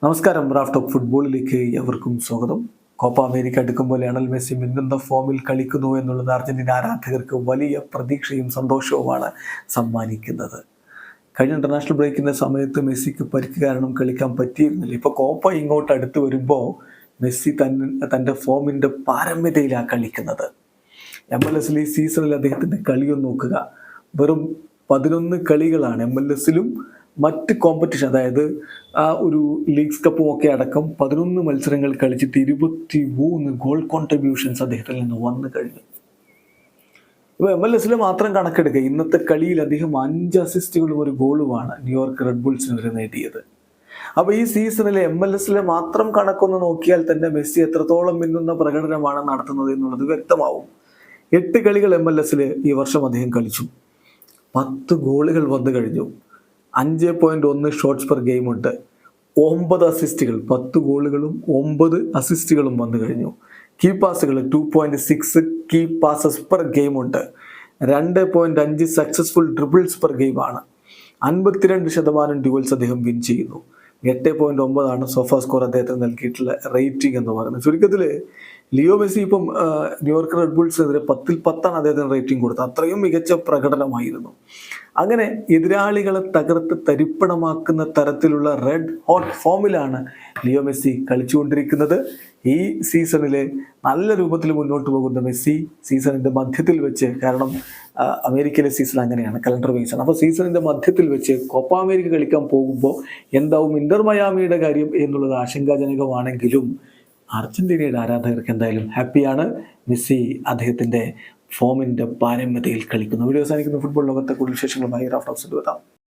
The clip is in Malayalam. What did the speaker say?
നമസ്കാരം. റാഫ് ടോക്ക് ഫുട്ബോളിലേക്ക് എവർക്കും സ്വാഗതം. കോപ്പ അമേരിക്ക അടുക്കുമ്പോൾ ലയണൽ മെസ്സി മിന്നുന്ന ഫോമിൽ കളിക്കുന്നു എന്നുള്ളത് അർജന്റീന ആരാധകർക്ക് വലിയ പ്രതീക്ഷയും സന്തോഷവുമാണ് സമ്മാനിക്കുന്നത്. കഴിഞ്ഞ ഇന്റർനാഷണൽ ബ്രേക്കിൻ്റെ സമയത്ത് മെസ്സിക്ക് പരിക്ക് കാരണം കളിക്കാൻ പറ്റിയിരുന്നില്ല. ഇപ്പോൾ കോപ്പ ഇങ്ങോട്ട് അടുത്ത് വരുമ്പോൾ മെസ്സി തൻ്റെ ഫോമിൻ്റെ പാരമ്യതയിലാണ് കളിക്കുന്നത്. MLS ഈ സീസണിൽ അദ്ദേഹത്തിൻ്റെ കളിയൊന്ന് നോക്കുക. വെറും 11 കളികളാണ് MLS മറ്റ് കോമ്പറ്റീഷൻ, അതായത് ആ ഒരു ലീഗ്സ് കപ്പും ഒക്കെ അടക്കം 11 മത്സരങ്ങൾ കളിച്ചിട്ട് 23 ഗോൾ കോൺട്രിബ്യൂഷൻസ് അദ്ദേഹത്തിൽ നിന്ന് വന്നു കഴിഞ്ഞു. ഇപ്പോൾ MLS മാത്രം കണക്കെടുക്കുക, ഇന്നത്തെ കളിയിൽ അദ്ദേഹം 5 അസിസ്റ്റുകളും 1 ഗോളുമാണ് ന്യൂയോർക്ക് റെഡ് ബുൾസിന് വരെ നേടിയത്. അപ്പോൾ ഈ സീസണിലെ MLS മാത്രം കണക്കൊന്ന് നോക്കിയാൽ തന്നെ മെസ്സി എത്രത്തോളം മിന്നുന്ന പ്രകടനമാണ് നടത്തുന്നത് എന്നുള്ളത് വ്യക്തമാവും. 8 കളികൾ MLS ഈ വർഷം അദ്ദേഹം കളിച്ചു. 10 ഗോളുകൾ വന്നു കഴിഞ്ഞു. 5.1 ഷോട്ട്സ് പെർ ഗെയിം ഉണ്ട്. 9 അസിസ്റ്റുകൾ, 10 ഗോളുകളും 9 അസിസ്റ്റുകളും വന്നു കഴിഞ്ഞു. കീ പാസുകൾ 2.6 കീ പാസസ് പെർ ഗെയിം ഉണ്ട്. 2.5 സക്സസ്ഫുൾ ഡ്രിബിൾസ് പെർ ഗെയിം ആണ്. 52% ഡ്യുവൽസ് അദ്ദേഹം വിൻ ചെയ്യുന്നു. 8.9 സോഫാ സ്കോർ അദ്ദേഹത്തിന് നൽകിയിട്ടുള്ള റേറ്റിംഗ് എന്ന് പറയുന്നത്. ചുരുക്കത്തിൽ ലിയോ മെസ്സി ഇപ്പം ന്യൂയോർക്ക് റെഡ് ബുൾസിനെതിരെ 10-ൽ 10 അദ്ദേഹത്തിന് റേറ്റിംഗ് കൊടുത്തത്. അത്രയും മികച്ച പ്രകടനമായിരുന്നു. അങ്ങനെ എതിരാളികളെ തകർത്ത് തരിപ്പണമാക്കുന്ന തരത്തിലുള്ള റെഡ് ഹോട്ട് ഫോമിലാണ് ലിയോ മെസ്സി കളിച്ചുകൊണ്ടിരിക്കുന്നത്. ഈ സീസണിൽ നല്ല രൂപത്തിൽ മുന്നോട്ട് പോകുന്ന മെസ്സി സീസണിൻ്റെ മധ്യത്തിൽ വെച്ച്, കാരണം അമേരിക്കയിലെ സീസൺ അങ്ങനെയാണ്, കലണ്ടർ വൈസാണ്. അപ്പോൾ സീസണിൻ്റെ മധ്യത്തിൽ വെച്ച് കോപ്പ അമേരിക്ക കളിക്കാൻ പോകുമ്പോൾ എന്താവും ഇന്റർ മയാമിയുടെ കാര്യം എന്നുള്ളത് ആശങ്കാജനകമാണെങ്കിലും അർജന്റീനയുടെ ആരാധകർക്ക് എന്തായാലും ഹാപ്പിയാണ്. മെസ്സി അദ്ദേഹത്തിൻ്റെ ഫോമിൻ്റെ പാരമ്യതയിൽ കളിക്കുന്നു. വീഡിയോ അവസാനിക്കുന്ന ഫുട്ബോൾ ലോകത്തെ കൂടുതൽ വിശേഷങ്ങളുമായി റാഫ് ടോക്സിൽ എത്താം.